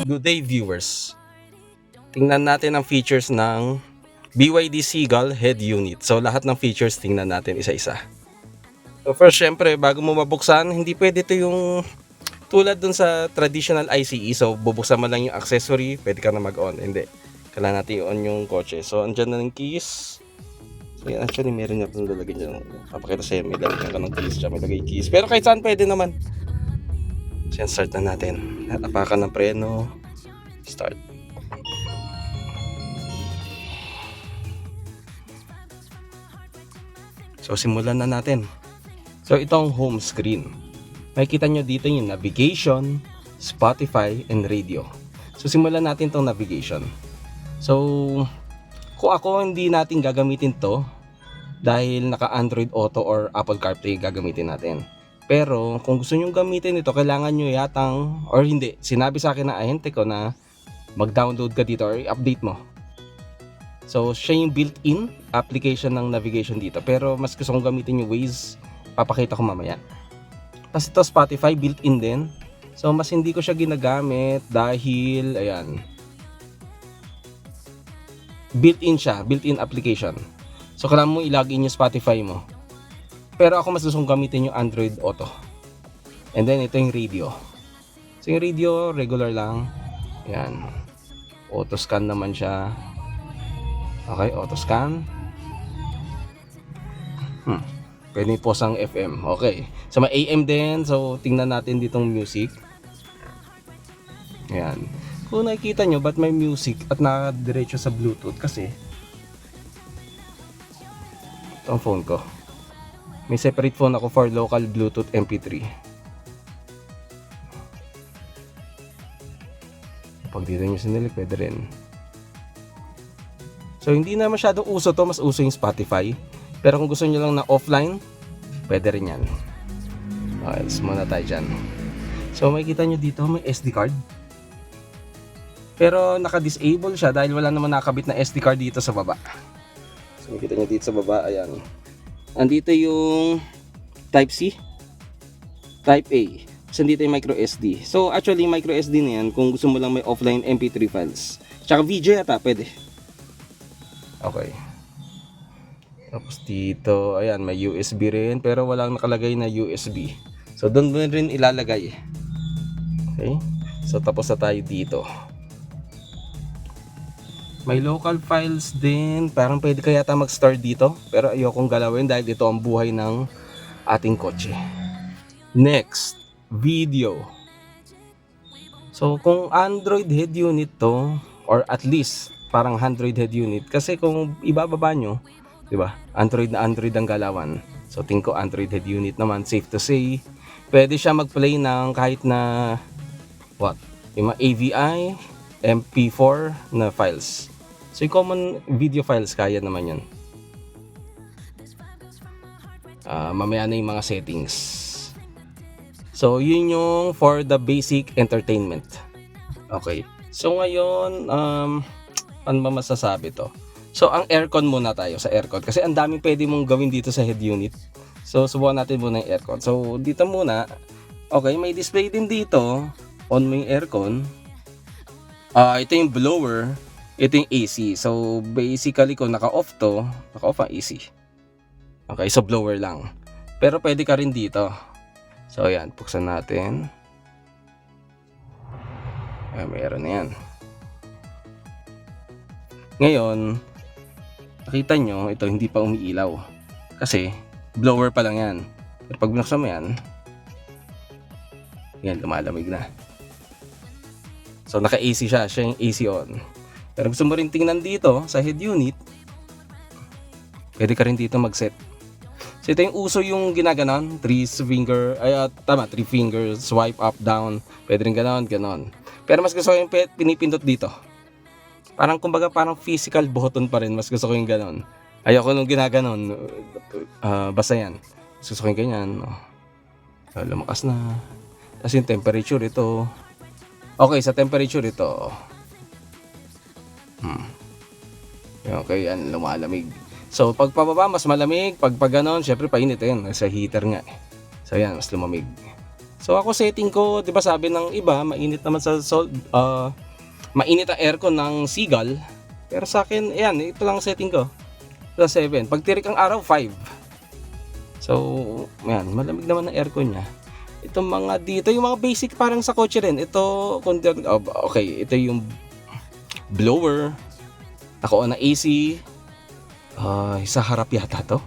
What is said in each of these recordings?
Good day viewers. Tingnan natin ang features ng BYD Seagull head unit. So lahat ng features tingnan natin isa-isa. So first, syempre bago mo mabuksan, hindi pwede ito yung tulad dun sa traditional ICE. So bubuksan mo lang yung accessory, pwede ka na mag-on. Hindi. Kailangan natin i-on yung kotse. So andyan na ng keys. So yan, actually meron nga itong lalagay dyan. Papakita sa'yo, may lalagyan ka ng keys. May lagay keys. Pero kahit saan pwede naman. So yan, start na natin. Apakan ng preno. Start. So simulan na natin. So ito ang home screen. Makikita nyo dito yung navigation, Spotify, and radio. So simulan natin itong navigation. So kung ako, hindi natin gagamitin to dahil naka Android Auto or Apple CarPlay gagamitin natin. Pero kung gusto nyo gamitin ito, kailangan nyo yatang, or hindi, sinabi sa akin na ahente ko na mag-download ka dito or i-update mo. So siya yung built-in application ng navigation dito. Pero mas gusto kong gamitin yung Waze, papakita ko mamaya. Tapos ito Spotify, built-in din. So mas hindi ko siya ginagamit dahil, ayan, built-in siya, built-in application. So kailangan mo i-login yung Spotify mo. Pero ako mas gusto kong gamitin yung Android Auto. And then ito yung radio. So yung radio, regular lang. Ayan. Auto scan naman siya. Okay, auto scan. Pwede pause ang FM. Okay. So may AM din. So tingnan natin ditong music. Ayan. Kung nakikita nyo, ba't may music at nakadiretso sa Bluetooth? Kasi ito ang phone ko. May separate phone ako for local Bluetooth MP3. Pag dito nyo sinili, pwede rin. So hindi na masyadong uso to, mas uso yung Spotify. Pero kung gusto nyo lang na offline, pwede rin yan. Okay, let's muna tayo dyan. So makikita nyo dito, may SD card. Pero naka-disable siya dahil wala naman nakakabit na SD card dito sa baba. So makikita nyo dito sa baba, ayan. Andito yung Type C, Type A. So dito yung micro SD. So actually micro SD na yan kung gusto mo lang may offline MP3 files. Tsaka video yata, pwede. Okay. Tapos dito, ayan, may USB rin pero walang nakalagay na USB. So doon mo rin ilalagay. Okay. So tapos na tayo dito. May local files din. Parang pwede ka yata mag-store dito. Pero ayokong galawin dahil ito ang buhay ng ating kotse. Next, video. So kung Android head unit to, or at least parang Android head unit. Kasi kung ibababa nyo, di ba? Android na Android ang galawan. So tingin ko Android head unit naman, safe to say. Pwede siya mag-play ng kahit na what? Yung mga AVI, MP4 na files. So yung common video files, kaya naman yun. Mamaya na yung mga settings. So yun yung for the basic entertainment. Okay. So ngayon, ano ba masasabi to? So ang aircon muna tayo sa aircon. Kasi ang daming pwede mong gawin dito sa head unit. So subukan natin muna yung aircon. So dito muna, okay, may display din dito. On mo yung aircon. Ito yung blower. Ito yung AC. So basically kung naka-off to, naka-off ang AC. Okay, so blower lang. Pero pwede ka rin dito. So ayan, buksan natin. Ayan, mayroon na yan. Ngayon, nakita nyo, ito hindi pa umiilaw. Kasi blower pa lang yan. Pero pag binuksan mo yan, yan, lumalamig na. So naka-AC siya yung AC on. Pero gusto mo rin tingnan dito sa head unit, pwede ka rin dito mag-set. So ito yung uso yung ginaganon, 3 finger swipe up, down. Pwede rin ganon. Pero mas gusto ko yung pinipindot dito. Parang kumbaga parang physical button pa rin, mas gusto ko yung ganon. Ayoko nung ginaganon, basta yan. Mas gusto ko yung ganyan. Lumakas na. Tapos yung temperature ito. Okay, sa temperature ito. Okay, yan, lumalamig. So, pag pababa, mas malamig. Pag ganon, syempre painit yan. Sa heater nga. So, yan, mas lumamig. So ako setting ko, 'di ba sabi ng iba, mainit naman mainit ang aircon ng Seagull. Pero sa akin, ayan, ito lang setting ko. Sa 7. Pag tirik ang araw, 5. So, ayan, malamig naman ang aircon niya. Itong mga dito, yung mga basic parang sa kotse rin. Ito, okay, ito yung blower. Naka-on na AC. Sa harap yata to.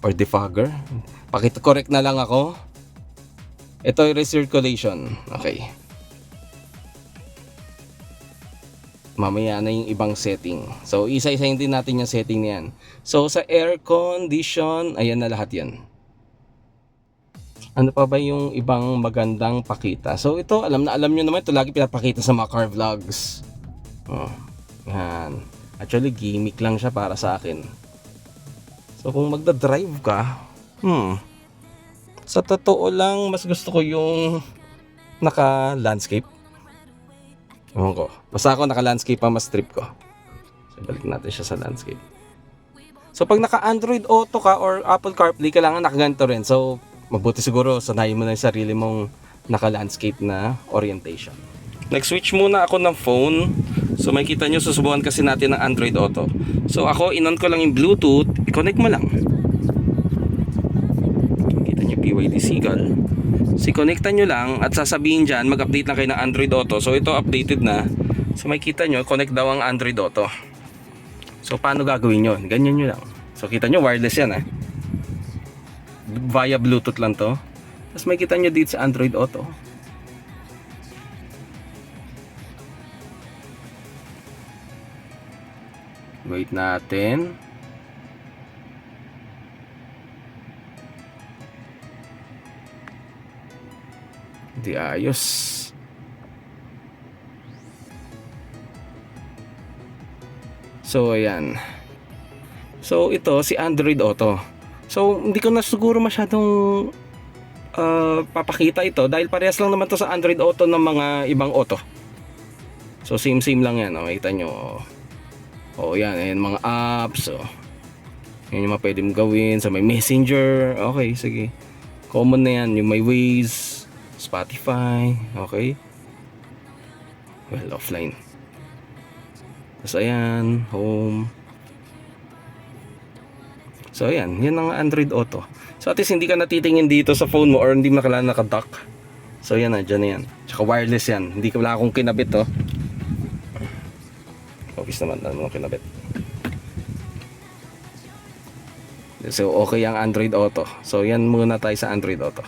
Or defogger. Pakita-correct na lang ako. Ito yung recirculation. Okay. Mamaya na yung ibang setting. So, isa-isahin din natin yung setting niyan. So, sa air condition, ayan na lahat yan. Ano pa ba yung ibang magandang pakita? So, ito, alam nyo naman, ito lagi pinapakita sa mga car vlogs. Yan. Actually, gimmick lang siya para sa akin. So, kung magda-drive ka, sa totoo lang, mas gusto ko yung naka-landscape. Ewan ko. Basta ako naka-landscape pa, mas trip ko. So, balik natin siya sa landscape. So, pag naka-Android Auto ka or Apple CarPlay, kailangan nakaganto rin. So, mabuti siguro, sanayin mo na yung sarili mong naka-landscape na orientation. Nag-switch muna ako ng phone. So, makikita nyo, susubukan kasi natin ng Android Auto. So, ako, inon ko lang yung Bluetooth. I-connect mo lang. Makikita nyo, BYD Seagull. So, connectan nyo lang at sasabihin dyan, mag-update na kayo ng Android Auto. So, ito updated na. So, makikita nyo, connect daw ang Android Auto. So, paano gagawin yun? Ganyan nyo lang. So, kita nyo, wireless yan via Bluetooth lang to. Tapos makikita nyo dito sa Android Auto. Wait natin. Di ayos. So, ayan. So, ito, si Android Auto. So, hindi ko na siguro masyadong papakita ito dahil parehas lang naman to sa Android Auto ng mga ibang auto. So, same lang yan. Makikita nyo. Yan. Ayan, mga apps. Yan yung mga pwede mong gawin. So, may Messenger. Okay, sige. Common na yan. Yung may Waze, Spotify. Okay. Well, offline. Tapos ayan, home. So ayan, yan ang Android Auto. So at least hindi ka natitingin dito sa phone mo or hindi mo naka-dock. So yan na, dyan na yan. Tsaka wireless yan. Hindi ko wala akong kinabit Obvious naman, ano kinabit. So okay ang Android Auto. So yan muna tayo sa Android Auto.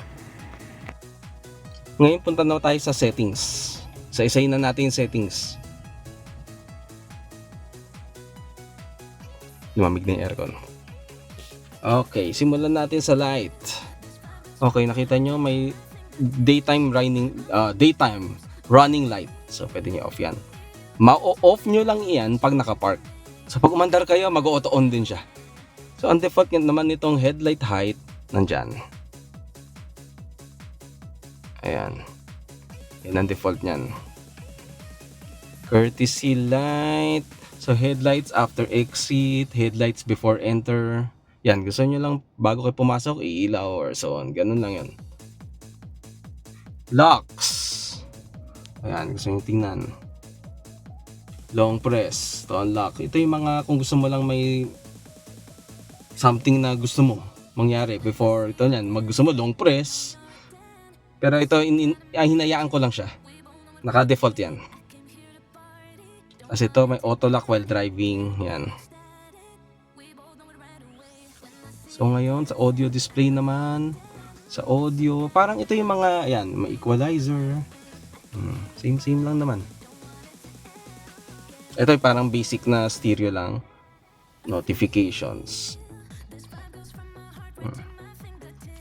Ngayon punta na tayo sa settings. So isahin na natin yung settings. Lumamig na yung aircon. Okay, simulan natin sa light. Okay, nakita nyo may daytime running light. So pwede nyo off yan. Ma-off nyo lang yan pag nakapark. So pag umandar kayo, mag-auto on din siya. So ang default naman nitong headlight height nandyan. Ayan. Yan ang default nyan. Courtesy light. So headlights after exit, headlights before enter. Yan, gusto nyo lang bago kayo pumasok, iilaw or so on. Ganun lang yan. Locks. Ayan, gusto nyo tingnan. Long press to unlock. Ito yung mga kung gusto mo lang may something na gusto mo mangyari before ito yan. Gusto mo long press. Pero ito, hinayaan ko lang siya. Naka-default yan. Kasi ito may auto lock while driving. Yan. So ngayon sa audio display naman. Sa audio. Parang ito yung mga. Yan. May equalizer. Same lang naman. Ito yung parang basic na stereo lang. Notifications.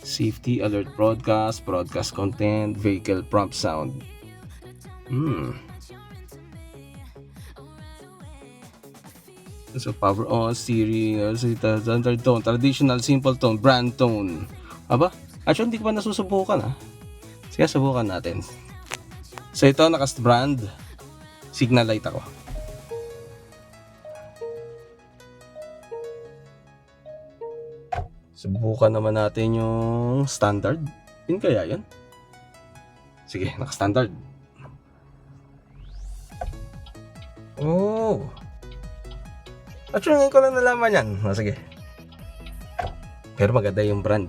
Safety alert broadcast. Broadcast content. Vehicle prompt sound. So power on, stereo, standard tone, traditional, simple tone, brand tone. Aba, actually hindi ko pa nasusubukan Sige, subukan natin. So ito, naka-brand. Signal light ako. Subukan naman natin yung standard. Yun kaya yan? Sige, naka-standard. Oh. Actually, ngayon ko lang nalaman yan. Sige. Pero maganda yung brand.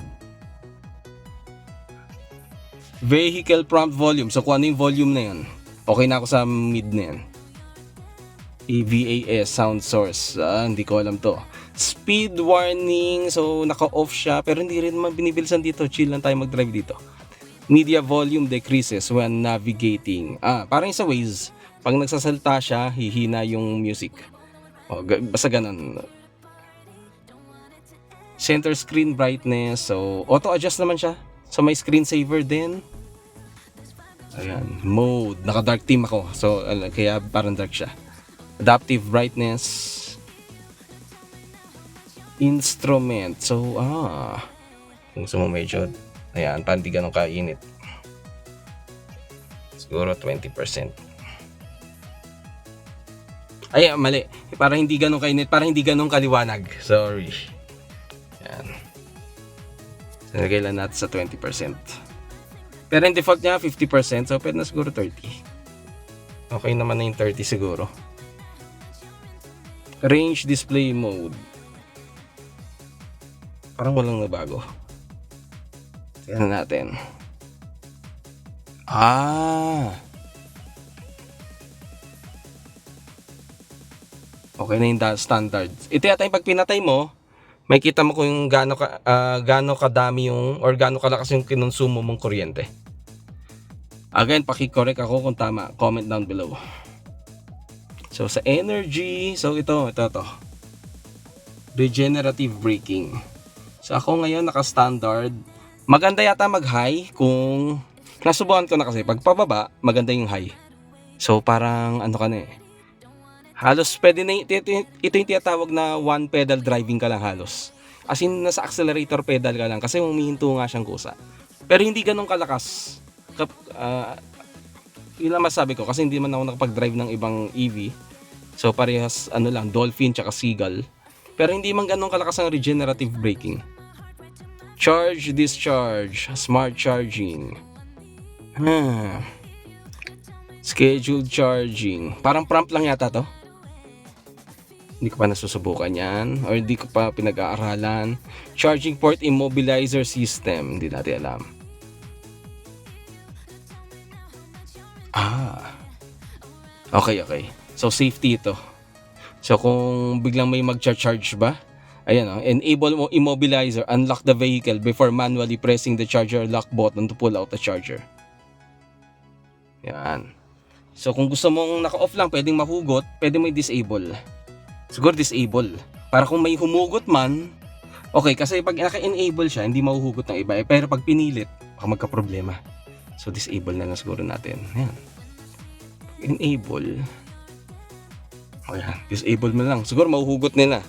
Vehicle prompt volume. So kung ano yung volume na yun, okay na ako sa mid na yan. EVAS sound source. Hindi ko alam to. Speed warning. So naka-off siya. Pero hindi rin naman binibilisan dito. Chill lang tayo mag-drive dito. Media volume decreases when navigating. Parang sa Waze. Pag nagsasalta siya, hihina yung music. Basta ganun. Center screen brightness. So auto adjust naman siya. So may screensaver din. Ayan, mode, naka-dark theme ako. So kaya parang dark siya. Adaptive brightness. Instrument. So kung gusto mo medyo, ayan, parang di ganun kainit. Siguro 20%. Ay, mali. Parang hindi ganun kainit, parang hindi ganun kaliwanag. Sorry. Ayan. So, nagay lang natin sa 20%. Pero yung default niya 50%, so pwede na siguro 30. Okay naman na yung 30 siguro. Range display mode. Parang walang nabago. Tignan natin. Okay na yung standard. Ito yata yung pag pinatay mo, may kita mo kung gaano kadami yung or gaano kalakas yung kinonsumo mong kuryente. Again, paki-correct ako kung tama. Comment down below. So sa energy, so ito. Regenerative braking. So ako ngayon naka-standard. Maganda yata mag-high kung nasubukan ko na kasi pag pababa, maganda yung high. So parang ano ka na halos pwede na ito yung tinatawag na one pedal driving ka lang halos. As in nasa accelerator pedal ka lang kasi humihinto nga siyang kusa. Pero hindi ganun kalakas. Yun lang masabi ko kasi hindi man ako nakapag-drive ng ibang EV. So parehas lang, Dolphin tsaka Seagull. Pero hindi man ganun kalakas ang regenerative braking. Charge, discharge, smart charging. Scheduled charging. Parang prompt lang yata to. Hindi ko pa nasusubukan yan or hindi ko pa pinag-aaralan. Charging port immobilizer system. Hindi natin alam. Okay. So safety ito. So kung biglang may mag-charge ba, ayan enable mo immobilizer, unlock the vehicle before manually pressing the charger lock button to pull out the charger. Yan. So kung gusto mong naka-off lang, pwedeng mahugot, pwede mo i-disable. Siguro disable. Para kung may humugot man, okay, kasi pag naka-enable siya, hindi mahuhugot ng iba. Pero pag pinilit, baka magka-problema. So disable na lang siguro natin. Ayan. Enable. Ayan, disable mo lang. Siguro mahuhugot nila.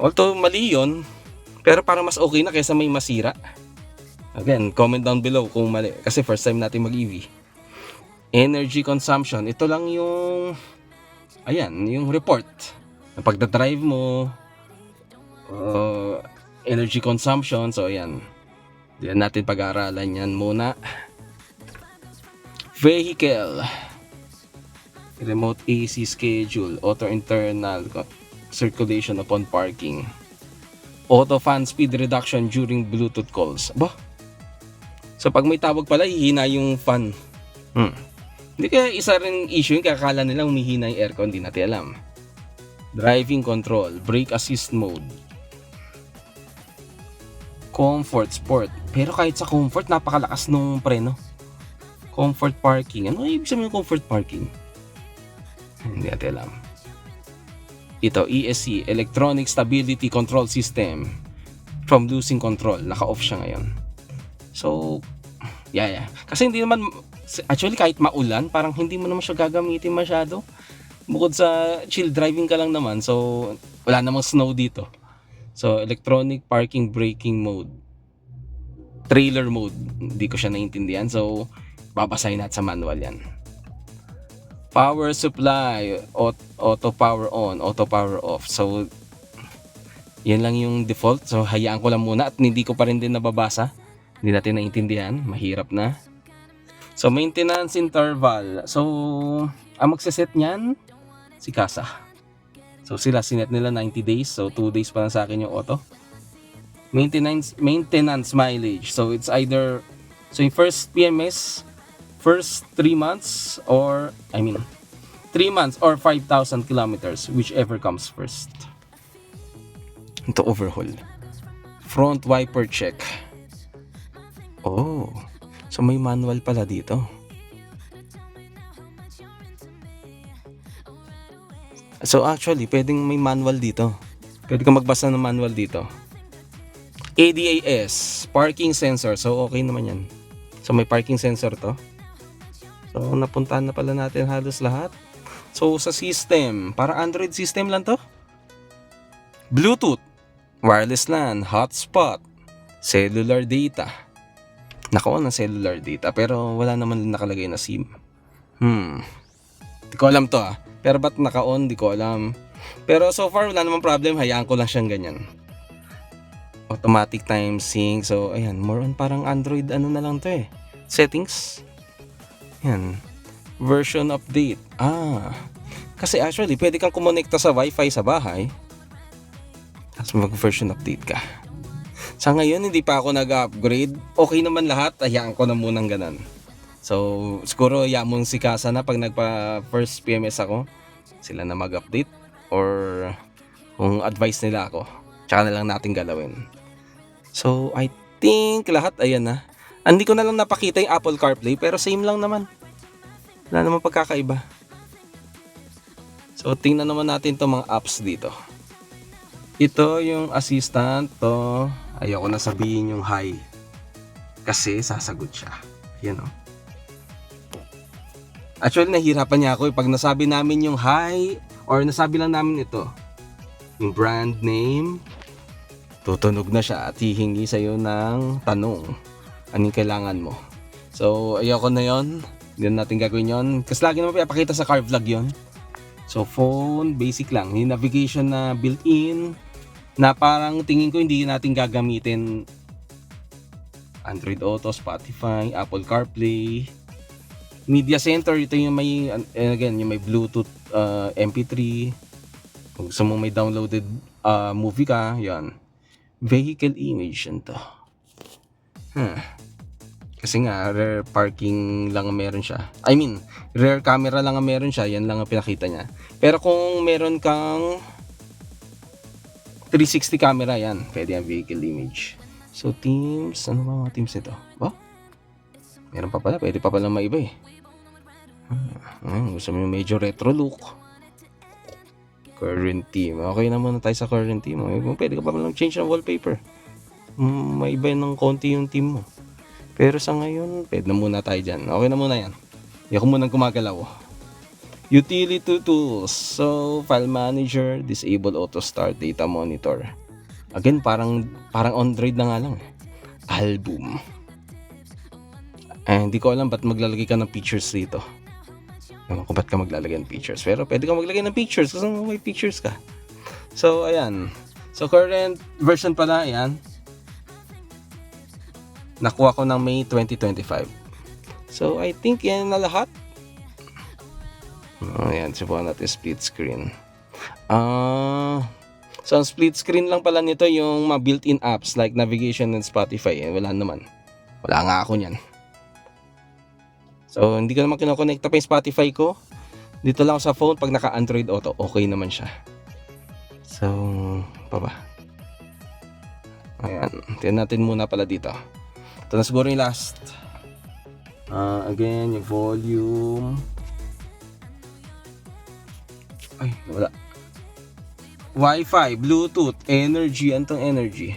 Although mali yun, pero para mas okay na kaysa may masira. Again, comment down below kung mali. Kasi first time natin mag-EV. Energy consumption. Ito lang yung yung report. Na pagdadrive mo, energy consumption. So ayan. Diyan natin pag-aaralan yan muna. Vehicle. Remote AC schedule. Auto internal circulation upon parking. Auto fan speed reduction during Bluetooth calls. So pag may tawag pala, hihina yung fan. Hindi kaya isa rin issue yung kakala nila humihina yung aircon, hindi natin alam. Driving control, brake assist mode. Comfort sport. Pero kahit sa comfort, napakalakas nung preno. Comfort parking. Ano ibig sabihin ng comfort parking? Hindi natin alam. Ito, ESC, Electronic Stability Control System. From losing control. Naka-off siya ngayon. So, yeah. Kasi hindi naman, actually kahit maulan, parang hindi mo naman siya gagamitin masyado. Bukod sa chill driving ka lang naman, so wala namang snow dito. So, electronic parking braking mode. Trailer mode, hindi ko siya naintindihan. So, babasahin natin sa manual yan. Power supply, auto power on, auto power off. So, yan lang yung default. So, hayaan ko lang muna at hindi ko pa rin din nababasa. Hindi natin naintindihan. Mahirap na. So, maintenance interval. So, ang magsiset niyan, si Kasa. So, sila sinet nila 90 days. So, 2 days pa lang sa akin yung auto. Maintenance mileage. So, it's either, so yung first PMS, first 3 months, or, 3 months or 5,000 kilometers, whichever comes first. Ito, overhaul. Front wiper check. Oh, so may manual pala dito. So actually, pwedeng may manual dito. Pwede ka magbasa ng manual dito. ADAS, parking sensor. So okay naman yan. So may parking sensor to. So napuntahan na pala natin halos lahat. So sa system, para Android system lang to. Bluetooth, wireless LAN, hotspot, cellular data. Naka-on ang cellular data pero wala naman nakalagay na SIM. Di ko alam to Pero ba't naka-on, di ko alam. Pero so far wala namang problem, hayaan ko lang siyang ganyan. Automatic time sync. So ayan, more on parang Android na lang to Settings. Ayan. Version update. Kasi actually pwede kang kumonekta sa Wi-Fi sa bahay. Tapos mag-version update ka. Sa ngayon hindi pa ako nag-upgrade. Okay naman lahat, hayaan ko na munang ganun. So siguro yamon si Kasa na pag nagpa first PMS ako, sila na mag-update. Or kung advice nila ako, tsaka na lang natin galawin. So I think lahat ayan na. Hindi ko na lang napakita yung Apple CarPlay pero same lang naman. Wala naman pagkakaiba. So tingnan naman natin itong mga apps dito. Ito yung assistant to. Ayoko na sabihin yung hi. Kasi sasagot siya. Yan Actually nahihirapan niya ako pag nasabi namin yung hi or nasabi lang namin ito. Yung brand name. Tutunog na siya at hihingi sa'yo ng tanong. Anong kailangan mo? So, ayoko na yon. Hindi na natin gagawin yon. Kasi lagi naman pinapakita sa car vlog yon. So, phone, basic lang. Yung navigation na built-in, na parang tingin ko hindi natin gagamitin. Android Auto, Spotify, Apple CarPlay. Media Center, ito yung may, again, yung may Bluetooth MP3. Kung gusto mo may downloaded movie ka, yan. Vehicle image, yan to. Kasi nga, rear parking lang ang meron siya. Rear camera lang ang meron siya. Yan lang ang pinakita niya. Pero kung meron kang 360 camera, yan. Pwede ang vehicle image. So, teams. Ano ba mga teams ito? Meron pa pala. Pwede pa pala maiba gusto mo yung medyo retro look. Current team. Okay na muna tayo sa current team. Pwede ka pa lang change ng wallpaper. May iba ng konti yung team mo. Pero sa ngayon, pwede na muna tayo dyan. Okay na muna yan. Hindi ako munang gumagalaw. Utility tools. So, file manager, disable auto start, data monitor. Again, parang Android na nga lang. Album. Hindi ko alam ba't maglalagay ka ng pictures dito. Ewan ko ba't ka maglalagay ng pictures. Pero pwede ka maglagay ng pictures kasi may pictures ka. So, ayan. So, current version pala, ayan. Nakuha ko ng May 2025. So, I think yan na lahat. Ayan, subukan natin split screen. So, ang split screen lang pala nito yung mga built-in apps like navigation and Spotify. Wala naman. Wala nga ako niyan. So, hindi ko naman kinokonekta pa yung Spotify ko. Dito lang sa phone pag naka-Android Auto. Okay naman siya. So, ayan. Tignan natin muna pala dito. Ito na siguro yung last. Again, yung volume. Ay, wala. Wi-Fi, Bluetooth, energy. Antong energy?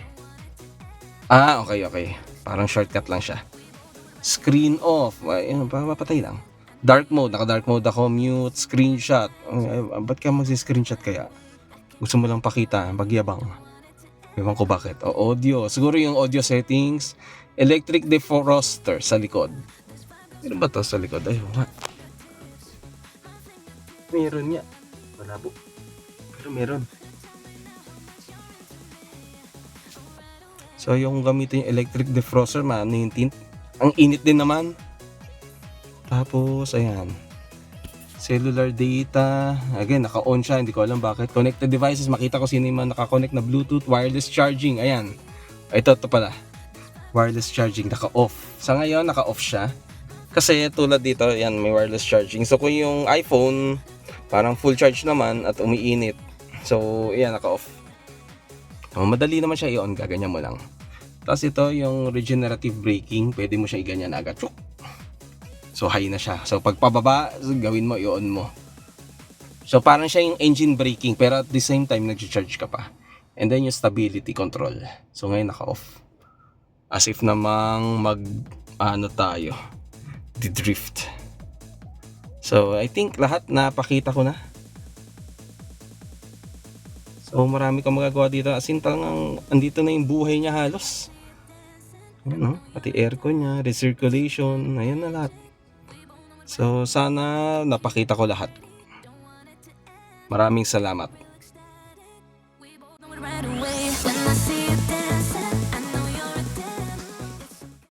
Okay. Parang shortcut lang siya. Screen off. Ayun, papatay lang. Dark mode. Naka-dark mode ako. Mute. Screenshot. Ba't ka mag-screenshot kaya? Gusto mo lang pakita. Pagyabang. Ewan ko bakit. Audio. Siguro yung audio settings. Electric defroster sa likod. Meron ba to sa likod? Ay, wala. Meron niya. Malabo. Pero meron. So, yung gamitin yung electric defroster, yung tint. Ang init din naman. Tapos, ayan. Cellular data. Again, naka-on siya. Hindi ko alam bakit. Connected devices. Makita ko sino yung mga naka-connect na Bluetooth. Wireless charging. Ayan. Ito pala. Wireless charging. Naka-off. Sa ngayon, naka-off siya. Kasi tulad dito, ayan, may wireless charging. So, kung yung iPhone, parang full charge naman at umiinit. So, ayan, naka-off. Madali naman siya i-on. Gaganyan mo lang. Tapos ito, yung regenerative braking. Pwede mo siya i-ganyan agad. Chuk! So high na siya. So pag pababa, gawin mo, i-on mo. So parang siya yung engine braking pero at the same time nag-charge ka pa. And then yung stability control. So ngayon naka-off. As if namang tayo, di-drift. So I think lahat napakita ko na. So marami kang magagawa dito. As in talagang andito na yung buhay niya halos. Ayan, no? Pati aircon niya, recirculation, ayan na lahat. So sana napakita ko lahat. Maraming salamat.